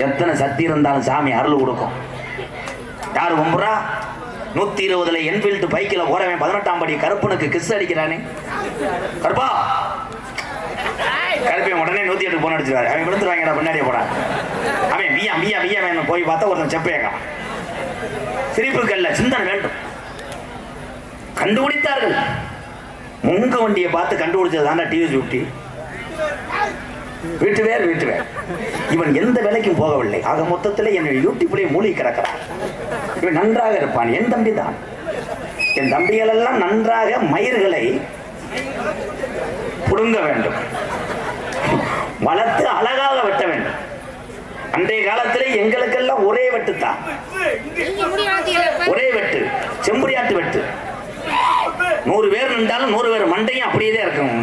எத்தனை சக்தி இருந்தாலும் சாமி அருள் கொடுக்கும். யாரு கும்புறா? 120 என்ஃபீல்டு பைக்கில் ஓரவன் 18ஆம் படி கருப்பனுக்கு கிஸ் அடிக்கிறானே. கருப்பா கருப்பையன் உடனே 108 போன் அடிச்சிருவாரு. அவன் விழுந்துருவாங்கடா பின்னாடியே போடா. அவன் வியா வியா வியா வேணும் போய் பார்த்தா ஒருத்தன் செப்பையாக்கான். சிரிப்புக்கல்ல சிந்தனை வேண்டும். கண்டுபிடித்தார்கள். முங்க வண்டியை பார்த்து கண்டுபிடிச்சது தாண்டா டிவி. வீட்டு வேறு இவன் எந்த வேலைக்கும் போகவில்லை. ஆக மொத்தத்தில் என்னுடைய யூடியூப்லேயே மூழ்கி கிடக்கிறான். இவன் நன்றாக இருப்பான். என் தம்பி தான். என் தம்பிகள் எல்லாம் நன்றாக மயிர்களை புடுங்க வேண்டும், வளர்த்து அழகாக வெட்ட வேண்டும். அன்றைய காலத்திலே எங்களுக்கெல்லாம் ஒரே வெட்டுத்தான், ஒரே வெட்டு, செம்புரியாட்டு வெட்டு. 100 பேர் நின்றாலும் 100 பேர் மண்டையும் அப்படியே தான் இருக்கும்.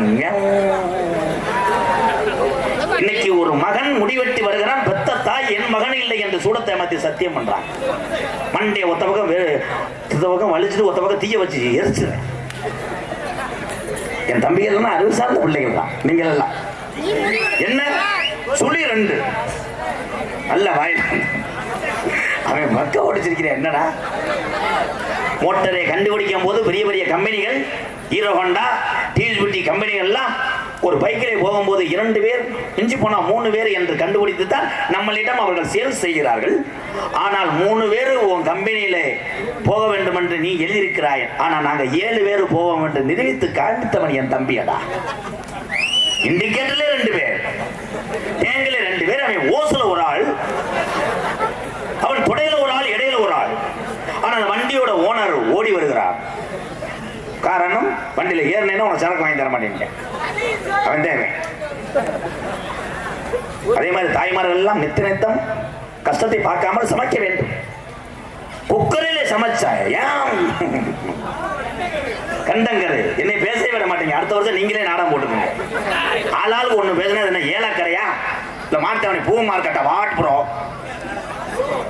இன்னைக்கு ஒரு மகன் முடிவெட்டி வருகிறான். பெத்த தாய் என் மகன் இல்லை என்று சூடத்தை மாத்தி சத்தியம் பண்றான். மண்டைய ஒத்த பக்கம் வலிச்சுட்டு ஒத்த பக்கம் தீய வச்சு எரிச்சு. என் தம்பிகள் அறிவு சார்ந்த பிள்ளைகள் தான் நீங்கள் எல்லாம். என்ன சுழி 2 நல்ல வாயில் அவன் மக்க ஓடிச்சிருக்கிறேன். என்னடா மோட்டரை கண்டுபிடிக்கும் போது பெரிய பெரிய கம்பெனிகள், ஹீரோ ஹோண்டா, டிவிஎஸ் கம்பெனிகள்லாம் ஒரு பைக்கிலே போகும்போது 2 பேர் மிஞ்சி போனா 3 பேர் என்று கண்டுபிடித்து தான் நம்மளிடம் அவர்கள் சேல்ஸ் செய்கிறார்கள். ஆனால் 3 பேர் உன் கம்பெனியில போக வேண்டும் என்று நீ எழுதியிருக்கிறாய். ஆனால் நாங்கள் 7 பேர் போவோம் என்று நிரூபித்து காண்பித்தவன் என் தம்பியடா. இண்டிகேட்டர்ல 2 பேர், டேங்கில 2 பேர், அவன் ஓசுல ஒரு ஆள், அவன் தொடையில ஒரு ஆள், இடையில ஒரு ஆள். ஆனால் வண்டியோட ஓனர் ஓடி வருகிறார். காரணம், வண்டியில ஏறினேன்னா உனக்கு சரக்கு வாங்கி தர மாட்டேன். அவன் தேவை. அதே மாதிரி தாய்மார்கள் எல்லாம் நித்தம் கஷ்டத்தை பார்க்காமல் சமைக்க வேண்டும். குக்கரிலே சமைச்சா கண்டங்கரு என்னை பேசவே விட மாட்டீங்க. அடுத்த வருஷம் நீங்களே நாடகம் போட்டுக்கோங்க. ஆளாளுக்கு ஒண்ணு பேசுனா என்ன ஏலக்கரையா இல்ல மாட்டவனை பூ மார்க்கெட்டா வாட்புறோம்.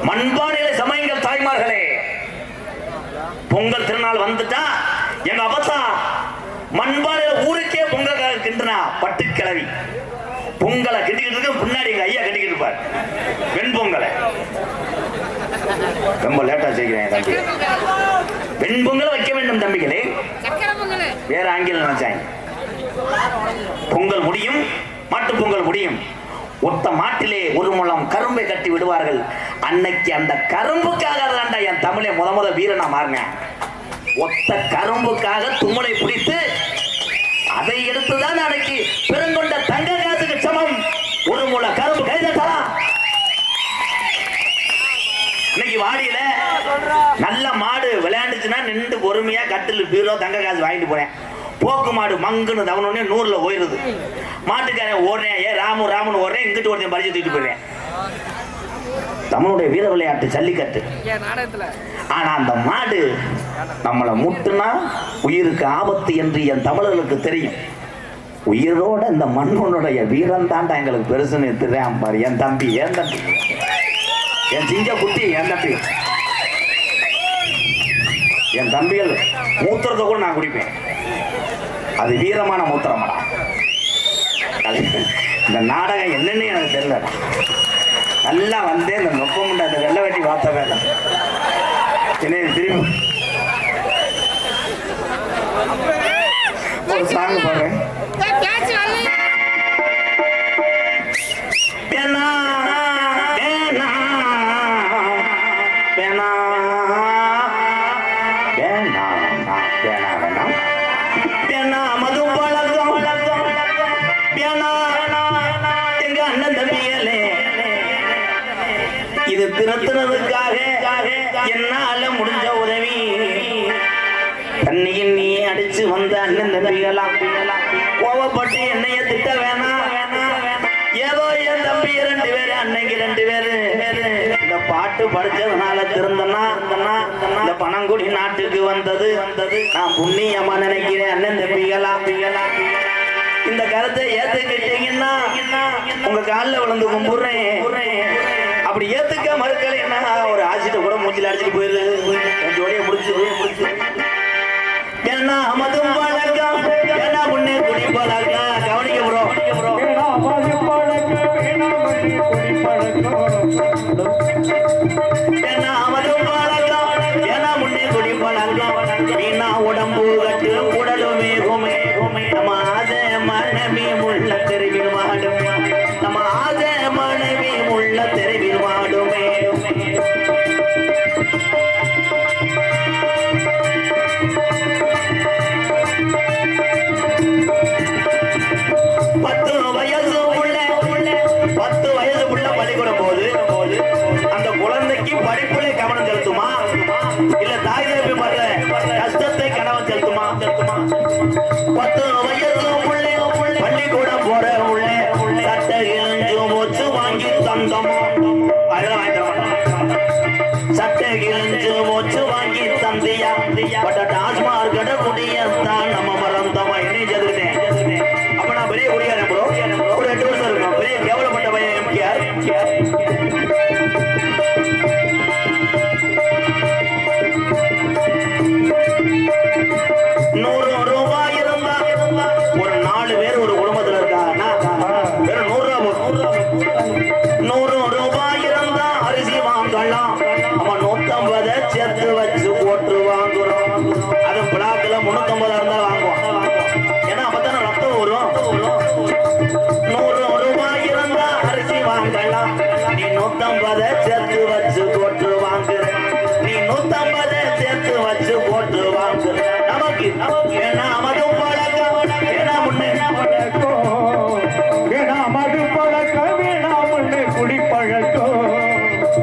மண்பானையில சமையுங்கள் தாய்மார்களே. பொங்கல் திருநாள் வந்துட்டா எங்க அப்பத்தா மண்பானையில ஊருக்கே பொங்கல் கிண்டுனா பட்டு கிளவி பொங்கலை கிண்டிக்கிட்டு இருக்கு. பின்னாடி எங்க ஐயா கட்டிக்கிட்டு இருப்பார் வெண்பொங்கலை. ரொம்ப லேட்டா செய்கிறேன் தம்பி. வெண்பொங்கலை வைக்க வேண்டும் தம்பிகளே. வேற ஆங்கிலம் நினைச்சாங்க. பொங்கல் முடியும், மாட்டு பொங்கல் முடியும். ஒத்த மாட்டிலே ஒரு முழம் கரும்பை கட்டி விடுவார்கள். அன்னைக்கு அந்த கரும்புக்காக தான்டா என் தமிழை முத வீரனா மாறினேன். ஒத்த கரும்புக்காக தும்மலை பிடித்து அதை எடுத்துதான் அன்னைக்கு பெருங்கொண்ட தங்க காசுக்கு சமம் ஒரு முளை கரும்பு கைதட்டலாம். இன்னைக்கு வாடியில நல்ல மாடு விளையாண்டுச்சுன்னா நின்று பொறுமையா கட்டில் பீரோ தங்க காசு வாங்கிட்டு போறேன். போக்கு மாடு மங்குன்னு தவணோடனே 100ல போயிருது. மாட்டுக்காரன் ஓடுறேன், ஏன் ராமுன்னு ஓடுறேன், இங்கிட்டு ஒருத்தன் பறிச்சு தூக்கிட்டு போயிடுறேன். தமிழுடைய வீர விளையாட்டு ஜல்லிக்கட்டு. ஆனா அந்த மாடு நம்மளை முட்டுனா உயிருக்கு ஆபத்து என்று என் தமிழர்களுக்கு தெரியும். உயிரோட இந்த மண்ணுடைய வீரம் தாண்டா எங்களுக்கு பெருசுன்னு தெரியாம பாரு. என் தம்பி என் சிங்க குட்டி, என் தம்பிகள் மூத்திரத்தை கூட நான் குடிப்பேன். அது வீரமான மூத்திரமாடா. இந்த நாடகம் என்னன்னு எனக்கு தெரியல. நல்லா வந்து இந்த நொப்பமுண்ட அந்த வெள்ளை வெட்டி வார்த்த வேண்டாம். என்ன திரும்பி ஒரு சாங் பாடுறேன். இது திருத்துறதுக்காக என்னால முடிஞ்ச உதவி. தண்ணியின் நீ அடிச்சு வந்த அண்ணன் தம்பிகளாம் கோவப்பட்டு என்னைய திட்ட வேணாம். ஏதோ என் தம்பி 2 பேரு, அன்னைக்கு 2 பேரு. இந்த பாட்டு படிச்சதுனால திருந்தனா இந்த பணங்குடி நாட்டுக்கு வந்தது. நான் புண்ணியமா நினைக்கிறேன் அண்ணன் தம்பிகளாம். இந்த கருத்தை ஏத்துக்கிட்டீங்கன்னா உங்க காலில் விழுந்து கும்பிடுறேன். அப்படி ஏத்துக்க மறுக்கலைன்னா ஒரு ஆசிட்ட கூட மூச்சில் அடிச்சுட்டு போயிருது. ஜோடியை முடிச்சு ஏன்னா மதும் பழக்கம், ஏன்னா முன்னே குடி பழக்கம். கவனிக்க ப்ரோ உடம்பு கட்டு உடலுமே குமே குமே நம்ம ஆசை மனமே உள்ள தெருவில் வாடும் நம்ம ஆசை மனமே உள்ள தெருவில் வாடுமே பத்து வயசு உள்ள பள்ளிக்கூடம் போது அந்த குழந்தைக்கு படிப்புல கவனம் செலுத்துமா இல்ல தாய் தகப்பன் படுற கஷ்டத்தை கவனம் செலுத்துமா 10 வயசு பள்ளிக்கூடம் போற உள்ள சட்டை கிழிஞ்சு மொச்சு வாங்கி தந்தோம் சட்டை கிழிஞ்சு மொச்சு வாங்கி தந்தியா பட்ட டாஸ்மார்க் குடியத்தான் நம்ம மறந்தோம் என்ன செதுக்கிட்டேன் அப்ப நான் பெரிய குடியாரன் ப்ரோ ஒரு 8 வருஷம் இருக்கும் பெரிய கேவலப்பட்ட பையன் எம்கேஆர் 100 ரூபாய் இருந்தா ஒரு 4 பேர் ஒரு குடும்பத்துல இருக்காங்கன்னா வெறும் 100 ரூபாய் இருந்தா அரிசி வாங்கலாம் நம்ம 150 சேர்த்து வச்சு போட்டு வாங்குறோம் அது பிளாக்ல 350 இருந்தா வாங்குவோம் ஏன்னா அப்பதானே ரத்தம் வரும் 100 ரூபாய் இருந்தா அரிசி வாங்கலாம் நீ 150 சேர்த்து வச்சு போட்டு வாங்குற நீ 150 சேர்த்து வச்சு போட்டு வாங்குற நமக்கு ஏன்னா மது பழக்கம் ஏன்னா முன்னே வேணா மது பழக்கம் வேணா முன்னே குடி பழக்கம்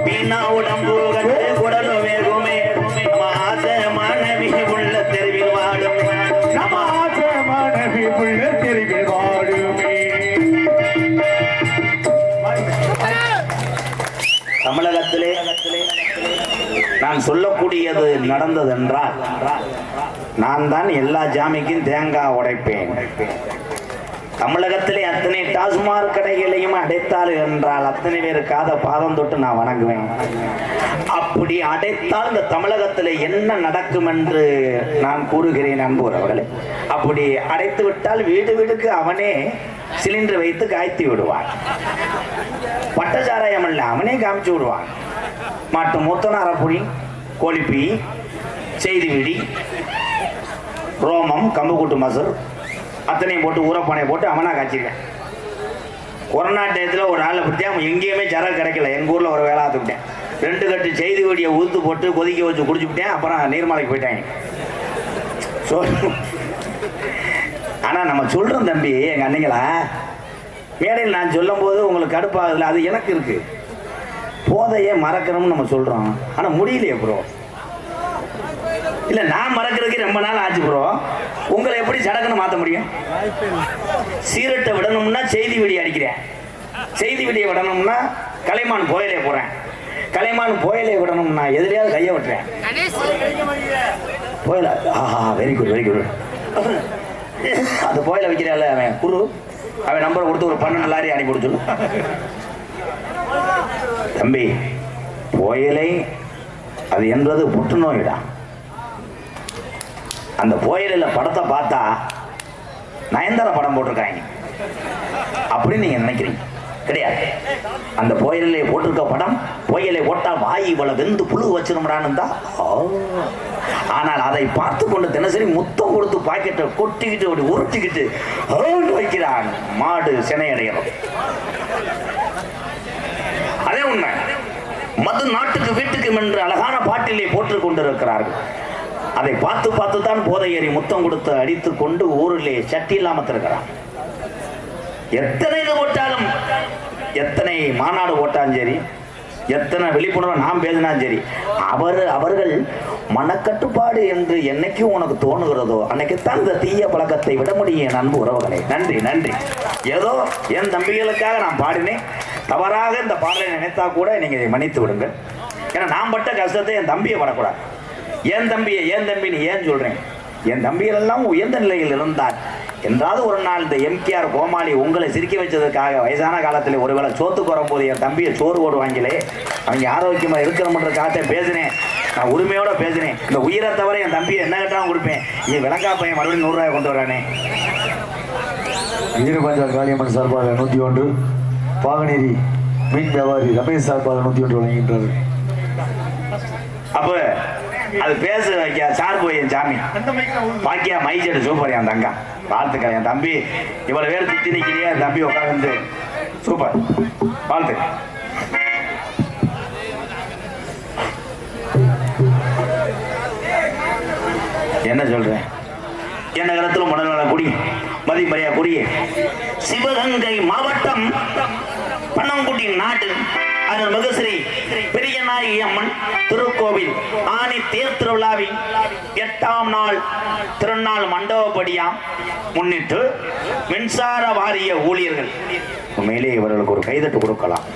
வீணா உடம்பு கட்டு குடலும் வேகுமே நம்ம ஆசை மாணவி உள்ள தெருவில் வாடும் நம்ம ஆசை மாணவி உள்ள தெருவில் வாடுமே தமிழகத்திலே நான் சொல்லக்கூடியது நடந்தது என்றால் நான் தான் எல்லா ஜாமிக்கும் தேங்காய் உடைப்பேன் தமிழகத்திலே அத்தனை டாஸ்மார்க் கடைகளையும் அடைத்தாள் என்றால் அத்தனை பேருக்காத பாதம் தொட்டு நான் வணங்குவேன் அப்படி அடைத்தால் இந்த தமிழகத்தில் என்ன நடக்கும் என்று நான் கூறுகிறேன் அன்புறவர்களே அப்படி அடைத்து விட்டால் வீடு வீடுக்கு அவனே சிலிண்டர் வைத்து காய்த்தி விடுவான் பட்டச்சாராயம் அல்ல அவனே காமிச்சு விடுவான் மாட்டு மூத்தன அரைப்புடி கோழிப்பி செய்தி விடி ரோமம் கம்புக்கூட்டு மசூர் அத்தனையும் போட்டு ஊரப்பானையை போட்டு அவனா காய்ச்சிருக்கேன் கொரோனா டயத்தில் ஒரு ஆளை பற்றி அவன் எங்கேயுமே சரக்கு கிடைக்கல எங்கள் ஊரில் ஒரு வேலை ஆத்துக்கிட்டேன் 2 கட்டு செய்தி வெடியை ஊத்து போட்டு கொதிக்க வச்சு குடிச்சுவிட்டேன் அப்புறம் நீர்மலைக்கு போயிட்டாங்க ஆனால் நம்ம சொல்கிறோம் தம்பி எங்கள் அன்னைங்களா மேடையில் நான் சொல்லும் போது உங்களுக்கு கடுப்பாகுதுல அது எனக்கு இருக்கு போதையே மறக்கணும்னு நம்ம சொல்கிறோம் ஆனால் முடியலையே ப்ரோ இல்லை நான் மறக்கிறதுக்கு ரொம்ப நாள் ஆச்சு ப்ரோ உங்களை எப்படி சடக்குன்னு மாற்ற முடியும் சீரட்டை விடணும்னா செய்தி வெடி அடிக்கிறேன் செய்தி வெடியை விடணும்னா கலைமான் புயலே போகிறேன் கலைமான் புயலை விடணும்னா எதிரையாவது கையை விட்டுறேன் புயலா ஆஹா வெரி குட் வெரி குட் அந்த புயலை வைக்கிறாள் அவன் குரு அவன் நம்பரை கொடுத்து ஒரு 12 லாரி அனுப்பி கொடுத்து தம்பி புயலை அது என்பது புற்றுநோயிடா அந்த புயலில் படத்தை பார்த்தா நயன்தாரா படம் போட்டிருக்காங்க அப்படின்னு நீங்க நினைக்கிறீங்க கிடையாது அந்த புயலிலே போட்டிருக்க படம் புயலை போட்டால் வாய் இவ்வளவு வெந்து புழு வச்சிரும்டான்னு தான் ஆனால் அதை பார்த்து கொண்டு தினசரி முத்தம் கொடுத்து பாக்கெட்டை கொட்டிக்கிட்டு அப்படி உருட்டிக்கிட்டு வைக்கிறான் மாடு சினை அடையணும் அதே உண்மை மது நாட்டுக்கு வீட்டுக்கு என்று அழகான பாட்டிலே போட்டுக் கொண்டிருக்கிறார்கள் அதை பார்த்து பார்த்து தான் போதை ஏறி முத்தம் கொடுத்து அடித்து கொண்டு ஊரிலே சட்டி இல்லாம இருக்கிறான் எத்தனை இது போட்டாலும் எத்தனை மாநாடு போட்டாலும் சரி எத்தனை விழிப்புணர்வு நாம் பேசினாலும் சரி அவர்கள் மனக்கட்டுப்பாடு என்று என்னைக்கும் உனக்கு தோணுகிறதோ அன்னைக்குத்தான் இந்த தீய பழக்கத்தை விட முடியும் என் அன்பு உறவுகளை நன்றி நன்றி ஏதோ என் தம்பிகளுக்காக நான் பாடினேன் தவறாக இந்த பாடலை நினைத்தா கூட நீங்க மன்னித்து விடுங்க ஏன்னா நான் பட்ட கஷ்டத்தை என் தம்பியை படக்கூடாது ஏன் தம்பின்னு ஏன் சொல்றேன் என் தம்பிகள் எல்லாம் உயர்ந்த நிலையில் இருந்தார் என்றாவது ஒரு நாள் இந்த எம்கேஆர் கோமாளி உங்களை சிரிக்க வச்சதுக்காக வயசான காலத்தில் ஒருவேளை சோத்துக்கு வரும்போது என் தம்பியை சோறு போடுவாங்களே அவங்க ஆரோக்கியமா இருக்கணும்ன்ற காற்றை பேசினேன் நான் உரிமையோட பேசினேன் இந்த உயிரை தவிர என் தம்பியை என்ன கேட்டாலும் கொடுப்பேன் என் விளங்கா பையன் மறுபடியும் 100 ரூபாய் கொண்டு வரானே வீரபஞ்சா காளியம்மன் சார்பாக 101 பாகநேரி மீன் வியாபாரி ரமேஷ் சார்பாக 101 வழங்குகின்றார். அப்ப அது பேச வைக்க சார் போய் என் சாமி பாக்கியா மைச்செடு சூப்பர் என் தங்கா வாழ்த்துக்கள் என் தம்பி இவ்வளவு பேர் திட்டி நிக்கிறியா என் தம்பி உட்காந்து சூப்பர் வாழ்த்துக்கள். என்ன சொல்றேன் என்ன காலத்திலும் மணல்வள குடி மதிமறையா குடிய சிவகங்கை மாவட்டம் பன்னங்குடி நாட்டு அருள்மிகு ஸ்ரீ பெரியநாயகி அம்மன் திருக்கோவில் ஆனி தேர் திருவிழாவின் 8ஆம் நாள் திருநாள் மண்டபப்படியாம் முன்னிட்டு மின்சார வாரிய ஊழியர்கள் உண்மையிலே இவர்களுக்கு ஒரு கைதட்டு கொடுக்கலாம்.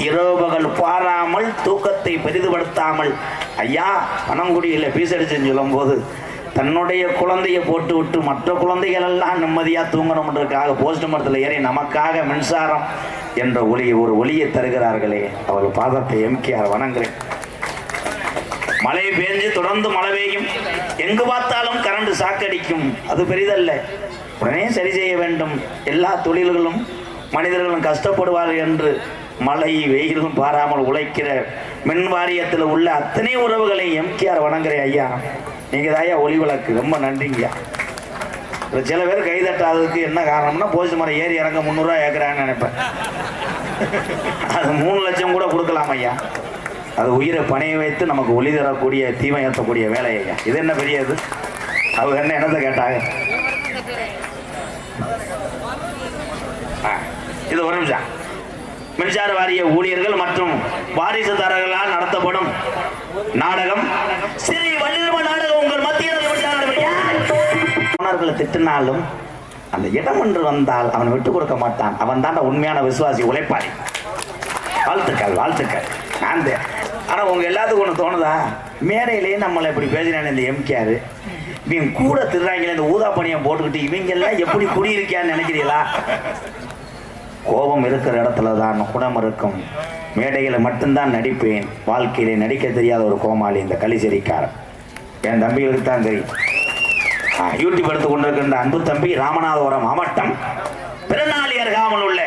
இரவுகள் பாராமல் தூக்கத்தை பெரிதுபடுத்தாமல் ஐயா பனங்குடியில் பீசடிச்சுன்னு சொல்லும் போது தன்னுடைய குழந்தைய போட்டு விட்டு மற்ற குழந்தைகள் எல்லாம் நிம்மதியா தூங்கணும்ன்றதுக்காக போஸ்ட் மரத்தில் ஏறி நமக்காக மின்சாரம் என்ற ஒரு ஒளியை தருகிறார்களே அவர்கள் பாதத்தை எம்கேஆர் வணங்குறேன். மழை பெஞ்சு தொடர்ந்து மழை பெய்யும், எங்கு பார்த்தாலும் கரண்ட் சாக்கடிக்கும், அது பெரிதல்ல, உடனே சரி செய்ய வேண்டும். எல்லா தொழில்களும் மனிதர்களும் கஷ்டப்படுவார்கள் என்று மழை வெயிலும் பாராமல் உழைக்கிற மின் வாரியத்தில் உள்ள அத்தனை உறவுகளை எம்கேஆர் வணங்குறேன் ஐயா. நீங்க தாயா ஒளி விளக்கு, ரொம்ப நன்றிங்கய்யா. சில பேர் கைதட்டாததுக்கு என்ன காரணம்னா போஸ்ட் மரம் ஏறி இறங்க 300 ரூபா ஏற்கிறான்னு நினைப்பேன். அது 3 லட்சம் கூட கொடுக்கலாம் ஐயா. அது உயிரை பணைய வைத்து நமக்கு ஒளி தரக்கூடிய தீமை ஏற்றக்கூடிய வேலை ஐயா. இது என்ன பெரியது? அவங்க என்ன என்னத்தை கேட்டாங்க? இது ஒரு நிமிஷம். மின்சார வாரிய ஊழியர்கள் மற்றும் வாரிசுதாரர்களால் நடத்தப்படும் நாடகம் ஸ்ரீ வள்ளியம்மன் நாடகம் உங்கள் மத்தியில் திட்டினாலும் அந்த இடம் என்று வந்தால் அவன் விட்டு கொடுக்க மாட்டான். அவன் தான் உண்மையான விசுவாசி, உழைப்பாளி. வாழ்த்துக்கள் வாழ்த்துக்கள். நான் ஆனா உங்க எல்லாத்துக்கும் ஒண்ணு தோணுதா? மேடையிலேயே நம்மளை இப்படி பேசினான் இந்த எம்கேஆர், இவங்க கூட திருறாங்களே இந்த ஊதா பணியை போட்டுக்கிட்டு இவங்க எல்லாம் எப்படி குடியிருக்கான்னு நினைக்கிறீங்களா? கோபம் இருக்கிற இடத்துல தான் குணம் இருக்கும். மேடையில மட்டும்தான் நடிப்பேன், வாழ்க்கையிலே நடிக்க தெரியாத ஒரு கோமாளி இந்த களிச்சேரிக்காரன். என் தம்பிகளுக்கு தான் தெரியும். யூடியூப் எடுத்து கொண்டிருக்கின்ற அன்பு தம்பி ராமநாதபுரம் மாவட்டம் பிறநாளியர் காமல் உள்ள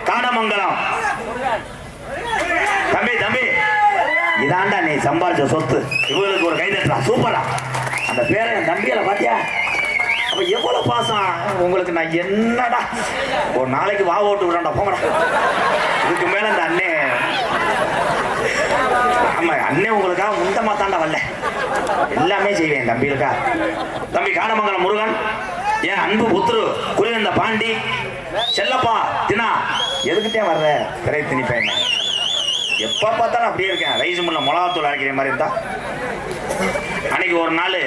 காடமங்கலம் தம்பி தம்பி இதாண்டா நீ சம்பாதிச்ச சொத்து. இவங்களுக்கு ஒரு கைதட்டா சூப்பரா. அந்த பேரை என் தம்பியில பாத்தியா? அப்ப எவ்வளவு பாசம் உங்களுக்கு. நான் என்னடா ஒரு நாளைக்கு வா ஓட்டு விடா போங்கடா. இதுக்கு மேல இந்த அண்ணே ஆமா அண்ணே உங்களுக்காக முந்தமா தாண்டா வரல, எல்லாமே செய்வேன் தம்பிகளுக்கா. தம்பி காடமங்கலம் முருகன், என் அன்பு புத்துரு குருவந்த பாண்டி, செல்லப்பா தினா, எதுக்கிட்டே வர்ற திரை திணிப்பேன். எப்ப பார்த்தாலும் அப்படியே இருக்கேன். ரைஸ் முள்ள மிளகாத்தூள் அரைக்கிற மாதிரி இருந்தா. அன்னைக்கு ஒரு நாள்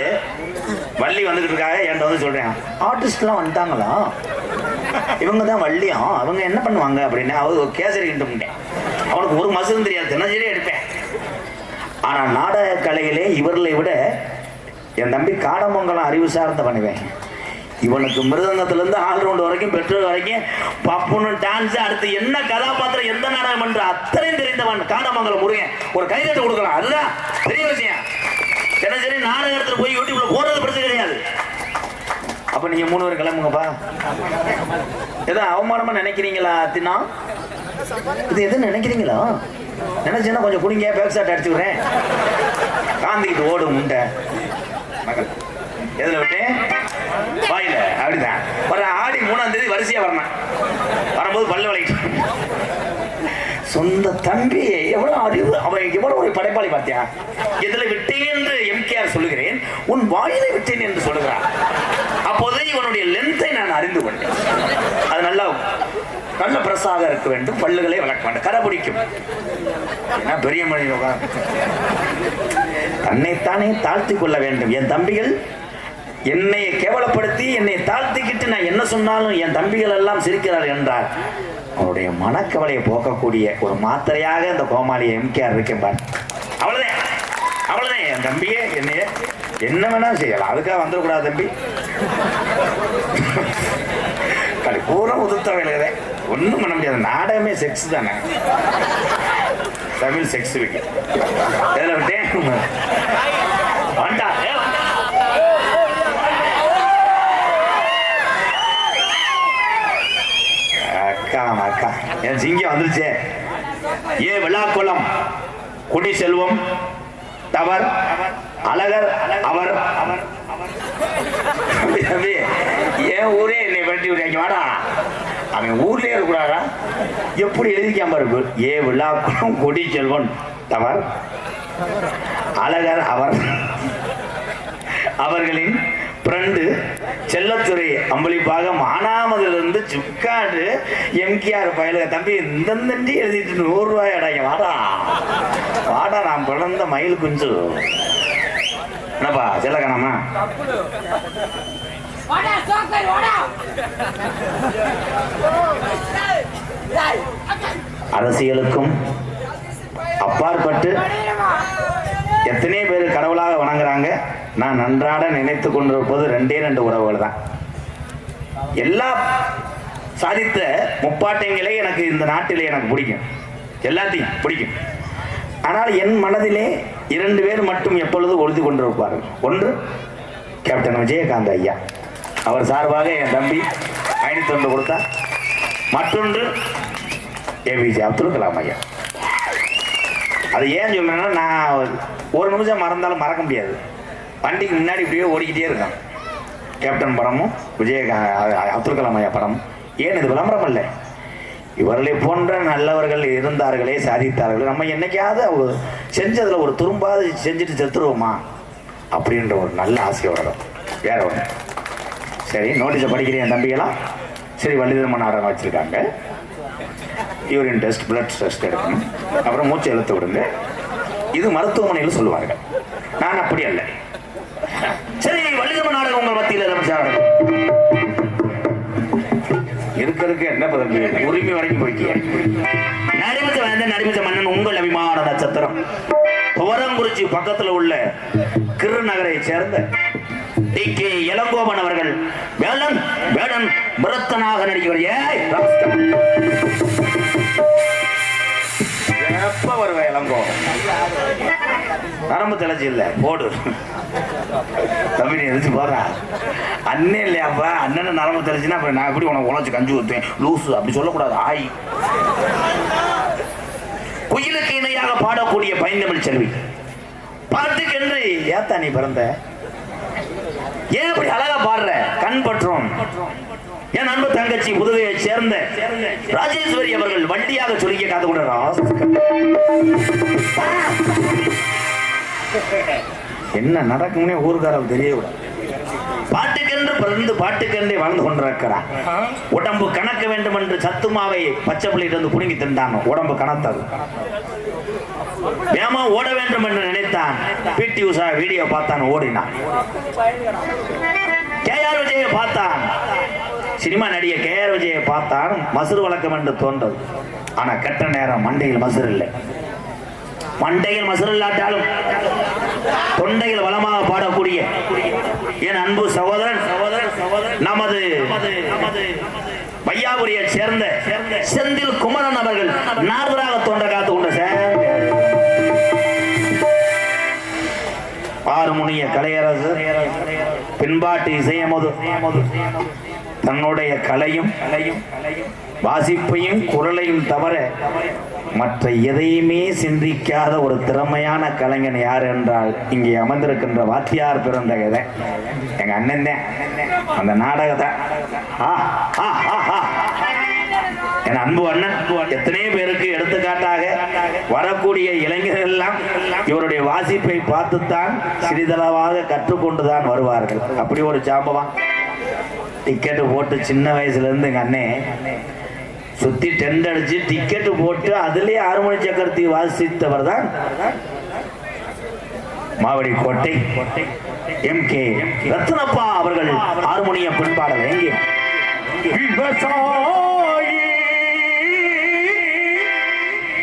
வள்ளி வந்துகிட்டு இருக்காங்க. என்கிட்ட வந்து சொல்றேன், ஆர்டிஸ்ட்லாம் வந்துட்டாங்களா, இவங்க தான் வள்ளியும், அவங்க என்ன பண்ணுவாங்க அப்படின்னு. அவர் கேசரி கிண்டுட்டேன். அவனுக்கு ஒரு மசூரும் தெரியாது, தினசரி எடுப்பேன். ஆனா நாடக கலையிலே இவர்களை விட என் தம்பி காடமங்கலம் அறிவு சார்ந்த பண்ணுவேன். இவனுக்கு மிருதங்கத்துல இருந்து ஆல்ரவுண்ட் வரைக்கும் பெட்ரோல் வரைக்கும் பப்புன்னு டான்ஸ், அடுத்து என்ன கதாபாத்திரம் எந்த நாடகம் பண்ற அத்தனையும் தெரிந்தவன் காடமங்கலம் முருகன். ஒரு கைதட்டு கொடுக்கலாம், அதுதான் பெரிய விஷயம். தினசரி நாடகத்துல போய் யூடியூப்ல போறது பிரச்சனை கிடையாது. அப்ப நீங்க 3 பேர் கிளம்புங்கப்பா. ஏதோ அவமானமா நினைக்கிறீங்களா? தின்னா இது எது நினைக்கிறீங்களா? நினைச்சுன்னா கொஞ்சம் குடிங்க, பேக் ஷாட் அடிச்சு விடுறேன். காந்திக்கிட்டு ஓடும் முண்டை மகள். எதுல விட்டேன்? வாயில. அப்படிதான் ஒரு ஆடி 3ஆம் தேதி வரிசையா வரணும். வரும்போது பல்லு வளைக்கிட்டு சொந்த தம்பி எவ்வளவு அறிவு, அவன் எவ்வளவு ஒரு படைப்பாளி பார்த்தியா? எதுல விட்டேன் என்று எம்கேஆர் சொல்லுகிறேன், உன் வாயிலை விட்டேன் என்று சொல்லுகிறான். அப்போதே இவனுடைய லென்த்தை நான் அறிந்து கொண்டேன். அது நல்ல நல்ல பிரசாக இருக்க வேண்டும், பல்லுகளை வளர்க்க வேண்டும், கடைபிடிக்கும். பெரிய மனிதன் தன்னைத்தானே தாழ்த்தி கொள்ள வேண்டும். என் தம்பிகள் என்னை கேவலப்படுத்தி என்னை தாழ்த்திக்கிட்டு நான் என்ன சொன்னாலும் என் தம்பிகள் எல்லாம் சிரிக்கிறார் என்றார். அவருடைய மனக்கவலையை போக்கக்கூடிய ஒரு மாத்திரையாக இந்த கோமாளி எம்கேஆர் இருக்கேன் பாரு. அவ்வளவுதான் அவ்வளவுதான். என் தம்பியே என்னைய என்ன வேணா செய்யலாம், அதுக்காக வந்துடக்கூடாது தம்பி. கலை பூரா உதுத்த வேலையே ஒன்றும் பண்ண முடியாது. நாடகமே செக்ஸ் தானே, தமிழ் செக்ஸ் விட்டு எதில் விட்டேன் வண்டா. அக்கா அக்கா என் சிங்கம் வந்துருச்சே. ஏ விழாக்குளம் குடி செல்வம் தவர் அழகர் அவர் என் ஊரே என்னை வெட்டி விட்டாங்க. வாடா, அவன் ஊர்லயே இருக்கக்கூடாதா? எப்படி எழுதிக்காம இருக்கு? ஏ விழாக்குளம் குடி செல்வம் தவர் அழகர் அவர் அவர்களின் பிரண்டு செல்லத்துறை அம்பளிப்பாக மானாமதிலிருந்து சிப்காடு எம்கேஆர் பயலுக. தம்பி இந்த எழுதிட்டு 100 ரூபாய் அடைங்க. வாடா வாடா, நான் பிறந்த மயில் குஞ்சு. என்னப்பா செல்லக்கணமா? அரசியலுக்கும் அப்பாற்பட்டு எத்தனை பேர் கடவுளாக வணங்குறாங்க. நான் நன்றாட நினைத்து கொண்டிருப்பது 2 உறவுகள் தான். எல்லா சாதித்த முப்பாட்டைங்களே எனக்கு இந்த நாட்டிலே எனக்கு பிடிக்கும், எல்லாத்தையும் பிடிக்கும். ஆனால் என் மனதிலே 2 பேர் மட்டும் எப்பொழுது ஒழுதி கொண்டிருப்பார்கள். ஒன்று கேப்டன் விஜயகாந்த் ஐயா, அவர் சார்பாக என் தம்பி 501 கொடுத்தார். மற்றொன்று ஏபிஜே அப்துல் கலாம் ஐயா. அது ஏன் சொல்றேன்னா, நான் ஒரு நிமிஷம் மறந்தாலும் மறக்க முடியாது. வண்டிக்கு முன்னாடி இப்படியே ஓடிக்கிட்டே இருக்கான். கேப்டன் படமும் அப்துல் கலாம் ஐயா படமும். ஏன் இது விளம்பரம் இல்லை? இவர்களை போன்ற நல்லவர்கள் இருந்தார்களே, சாதித்தார்கள். நம்ம என்னைக்காவது அவங்க செஞ்சதில் ஒரு துரும்பாவது செஞ்சுட்டு செத்துருவோமா அப்படின்ற ஒரு நல்ல ஆசையோட வரும். வேற ஒன்று. சரி, நோட்டீஸை படிக்கிறேன் என் தம்பிகளாம். சரி, வள்ளிதர்ம நாடகம் வச்சுருக்காங்க. யூரின் டெஸ்ட், பிளட் டெஸ்ட் எடுக்கணும், அப்புறம் மூச்சு எழுத்து விடுங்க. இது மருத்துவமனையில் சொல்லுவார்கள். நான் அப்படி அல்ல. சரி, வள்ளிதர்ம நாடகம் உங்கள் மத்தியில் இருக்கிறதுக்கு என்ன பதவி? உரிமை வரைக்கும் போய்க்கிய நடிமிச்ச வந்த நடிமிச்ச மன்னன் உங்கள் அபிமான நட்சத்திரம் துவரங்குறிச்சி பக்கத்தில் உள்ள கிரு நகரை சேர்ந்த டி.கே. இளங்கோவன் அவர்கள் வேடன் வேடன் பிரத்தனாக நடிக்கிறார். எப்ப வருவ இளங்கோ? நரம்பு தலைச்சி இல்ல போடு தம்பி, எதிர்த்து போறா அண்ணன் இல்லையாப்பா. அண்ணன் நரம்பு தலைச்சுன்னா அப்புறம் நான் எப்படி உனக்கு உழைச்சு கஞ்சி ஊற்றுவேன் லூசு அப்படி சொல்லக்கூடாது. ஆய் குயிலுக்கு இணையாக பாடக்கூடிய பைந்தமிழ் செல்வி பாட்டுக்கென்று ஏத்தா நீ பிறந்த? ஏன் அப்படி அழகா பாடுற? கண் பற்றும். என் அன்பு தங்கச்சி புதுவையை சேர்ந்த ராஜேஸ்வரி அவர்கள் வண்டியாக சொல்லிக்க காத்து கூட என்ன நடக்கும்னே ஊருக்காரர் தெரியக்கூடாது. பாட்டுக்கென்று பிறந்து பாட்டுக்கென்றே வாழ்ந்து கொண்டிருக்கிறார். உடம்பு கணக்க வேண்டும் என்று சத்துமாவை பச்சை பிள்ளையிட்டு வந்து புடுங்கி தின்றாங்க. உடம்பு கணத்தது. வேமா ஓட வேண்டும் என்று நினைத்தான். பிடி உஷா வீடியோ பார்த்தான், ஓடினான். கேஆர் விஜயை பார்த்தான், சினிமா நடிகர் கேஆர் விஜயை பார்த்தான். மசுறு வழக்கம் என்று தோன்றது. ஆனா கெட்ட நேரம் மண்டையில் மசுறு இல்லை. மண்டையில் மசுறு இல்லாட்டாலும் தொண்டையில் வளமாக பாடக்கூடிய என் அன்பு சகோதரன் நமது வையாபுரியை சேர்ந்த செந்தில் குமரன் அவர்கள் நார்வராக தோன்ற காத்து கொண்ட ஆறுமுனிய கலையரசு பின்பாட்டு இசையமது தன்னுடைய கலையும் வாசிப்பையும் குரலையும் தவிர மற்ற எதையுமே சிந்திக்காத ஒரு திறமையான கலைஞன் யார் என்றால் இங்கே அமர்ந்திருக்கின்ற வாத்தியார் பிறந்த கதை எங்க அண்ணன் தான். அந்த நாடகத்தை என் அன்பு அண்ணன் எத்தனை பேருக்கு எடுத்துக்காட்டாக வரக்கூடிய இளைஞர்கள் எல்லாம் இவருடைய வாசிப்பை பார்த்துத்தான் சிறிதளவாக கற்றுக்கொண்டுதான் வருவார்கள். அப்படி ஒரு சாம்பவம். டிக்கெட்டு போட்டு சின்ன வயசுல இருந்து எங்க அண்ணே சுத்தி டென்ட் அடிச்சு டிக்கெட்டு போட்டு அதுலயே ஆறுமணி சக்கரத்தை வாசித்தவர் தான் மாவடி கோட்டை எம்.கே. ரத்னப்பா அவர்கள் ஹார்மோனிய பண்பாடல். எங்கே விவசாயி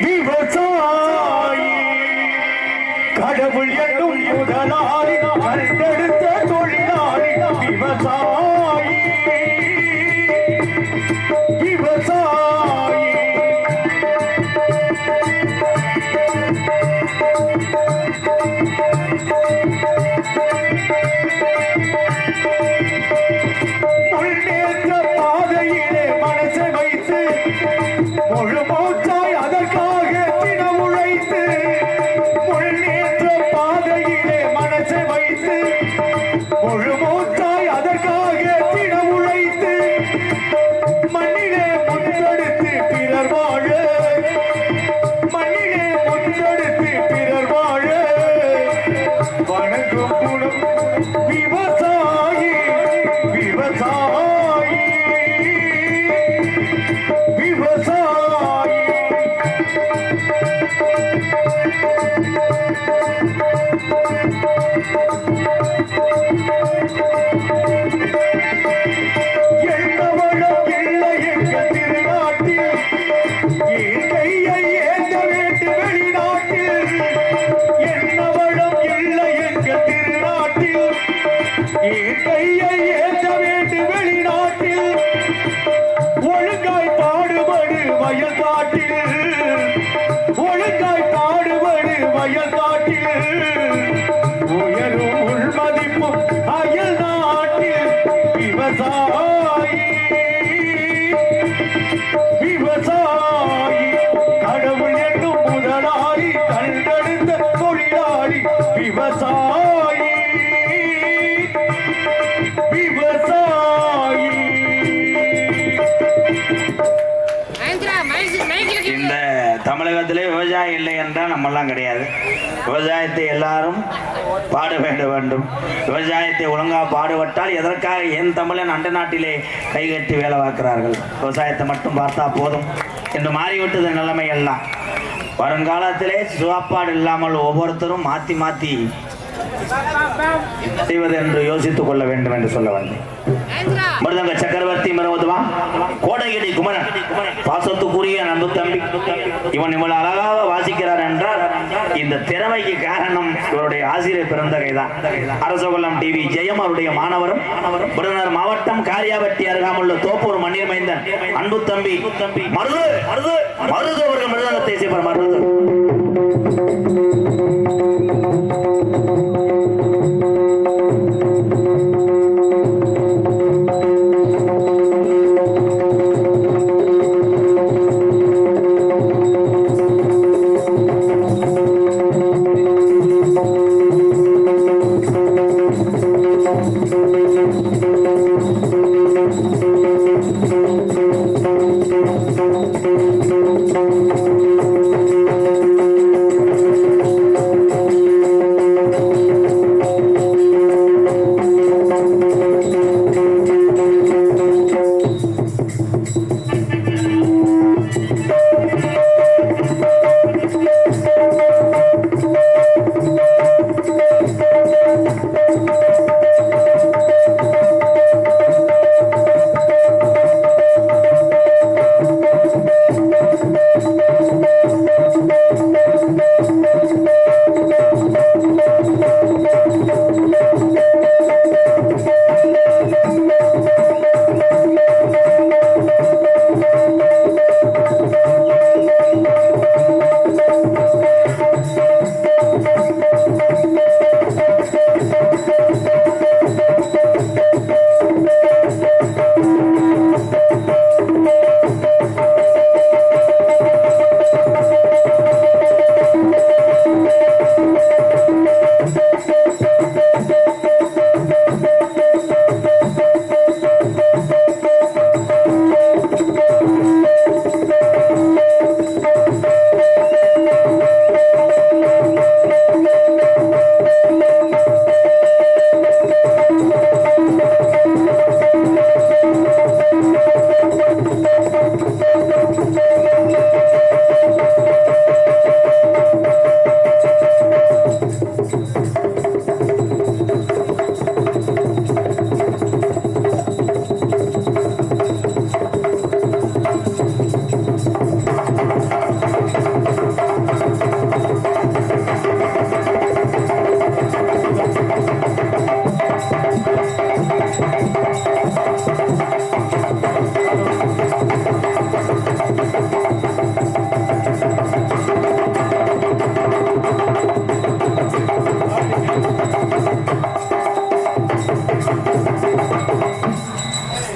விவசாயி கடவுள் என்னும் முதலாளி அறிந்தெடுத்த தொழிலாளி விவசாயி விவசாயி முன்னேற்ற பாதையிலே மனசை வைத்து முழு என்னவளும் இல்லை எங்கள் திருநாட்டில் என் கையை ஏந்த வேண்டும் வெளிநாட்டில். என்னவளும் இல்லை எங்கள் திருநாட்டில் என் கையை ஏந்த வேண்டும் வெளிநாட்டில். ஒழுங்காய் பாடுபடு வயல் காட்டில், ஒழுங்காய் பாடுபடு வயல் காட்டில். உயரும் உள்மதிப்பும் அயல் நாட்டில். விவசாயி விவசாயி கடவுள் என்னும் முதலாளி, கண்டெடுத்த தொழிலாளி. விவசாயி விவசாயி. இந்த தமிழகத்திலே விவசாயம் இல்லை என்றால் நம்மெல்லாம் கிடையாது. விவசாயத்தை எல்லாரும் பாடுபட வேண்டும். விவசாயத்தை ஒழுங்காக பாடுபட்டால் எதற்காக என் தமிழன் அண்ட நாட்டிலே கைகட்டி வேலை பார்க்கிறார்கள். விவசாயத்தை மட்டும் பார்த்தா போதும் என்று மாறிவிட்டது நிலைமை எல்லாம். வருங்காலத்திலே சாப்பாடு இல்லாமல் ஒவ்வொருத்தரும் மாற்றி மாற்றி செய்வது என்று யோசித்துக் கொள்ள வேண்டும் என்று சொல்ல வந்தேன். மிருதங்க சக்கரவர்த்தி மருமதுவா கோடகிரி குமரன் பாசத்துக்குரிய நம்பு தம்பி. இவன் இவ்வளவு அழகாக வாசிக்கிறார் என்றால் இந்த திறமைக்கு காரணம் இவருடைய ஆசிரியர் பிறந்தகைதான். அரசகுலம் டிவி ஜெயம் அவருடைய மாணவரும் விருதுநகர் மாவட்டம் காரியாபட்டி அருகாமுள்ள தோப்பூர் மண்ணீர் மைந்தன் அன்பு தம்பி மருது மருது மருது அவர்கள் மிருதங்கத்தை செய்வார். மருது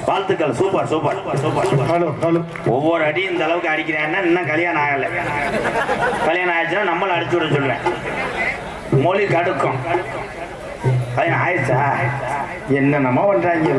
வாழ்த்துக்கள். Super super super. Hello hello. ஒவ்வொரு அடி இந்த அளவுக்கு அடிக்கிறேன்னா இன்னும் கல்யாணம் ஆகலை. கல்யாணம் ஆயிடுச்சுன்னா நம்மளை அடிச்சு விட சொல்லுவேன். மொழி கடுக்கும். கல்யாணம் ஆயிடுச்சா என்னென்னமோ பண்றாங்க.